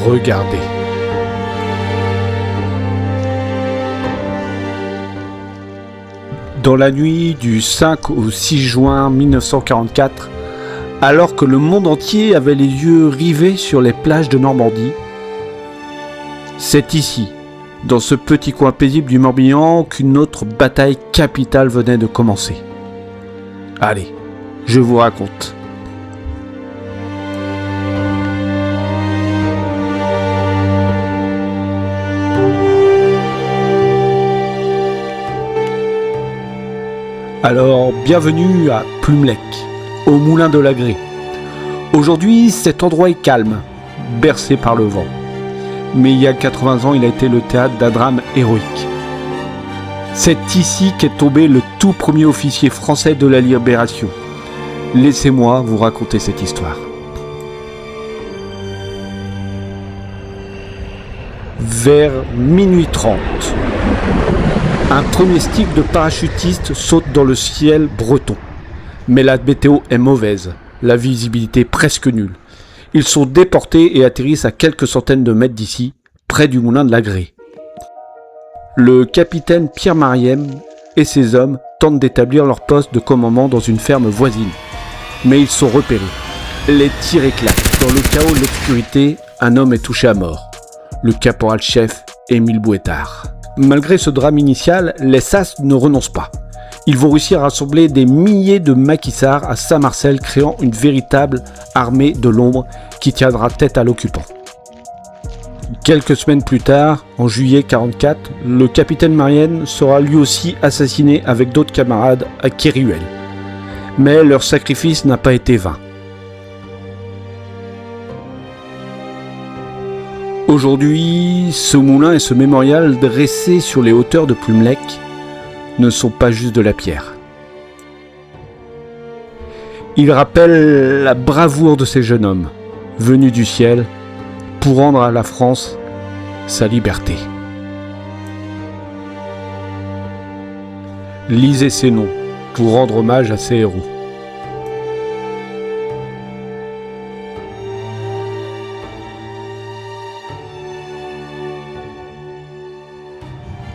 Regardez. Dans la nuit du 5 au 6 juin 1944, alors que le monde entier avait les yeux rivés sur les plages de Normandie, c'est ici, dans ce petit coin paisible du Morbihan, qu'une autre bataille capitale venait de commencer. Allez, je vous raconte. Alors, bienvenue à Plumelec, au moulin de l'Agré. Aujourd'hui, cet endroit est calme, bercé par le vent. Mais il y a 80 ans, il a été le théâtre d'un drame héroïque. C'est ici qu'est tombé le tout premier officier français de la Libération. Laissez-moi vous raconter cette histoire. Vers minuit 30, un premier stick de parachutistes saute dans le ciel breton. Mais la météo est mauvaise, la visibilité presque nulle. Ils sont déportés et atterrissent à quelques centaines de mètres d'ici, près du moulin de l'Agré. Le capitaine Pierre Mariem et ses hommes tentent d'établir leur poste de commandement dans une ferme voisine. Mais ils sont repérés. Les tirs éclatent. Dans le chaos de l'obscurité, un homme est touché à mort. Le caporal-chef Émile Bouétard. Malgré ce drame initial, les SAS ne renoncent pas. Ils vont réussir à rassembler des milliers de maquisards à Saint-Marcel, créant une véritable armée de l'ombre qui tiendra tête à l'occupant. Quelques semaines plus tard, en juillet 1944, le capitaine Mariem sera lui aussi assassiné avec d'autres camarades à Kéruel. Mais leur sacrifice n'a pas été vain. Aujourd'hui, ce moulin et ce mémorial dressé sur les hauteurs de Plumelec ne sont pas juste de la pierre. Ils rappellent la bravoure de ces jeunes hommes, venus du ciel pour rendre à la France sa liberté. Lisez ces noms pour rendre hommage à ces héros.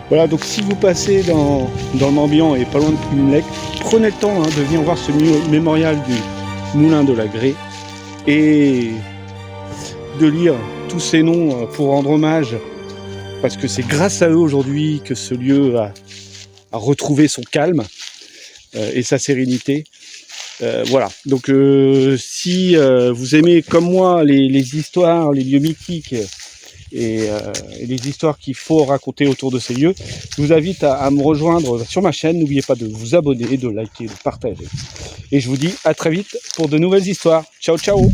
Voilà, donc si vous passez dans le Morbihan et pas loin de Plumelec, prenez le temps de venir voir ce mémorial du moulin de l'Agré et de lire tous ces noms pour rendre hommage, parce que c'est grâce à eux aujourd'hui que ce lieu a retrouvé son calme et sa sérénité. Voilà, donc si vous aimez comme moi les histoires, les lieux mythiques, et les histoires qu'il faut raconter autour de ces lieux, je vous invite à me rejoindre sur ma chaîne. N'oubliez pas de vous abonner, de liker, de partager. Et je vous dis à très vite pour de nouvelles histoires. Ciao, ciao!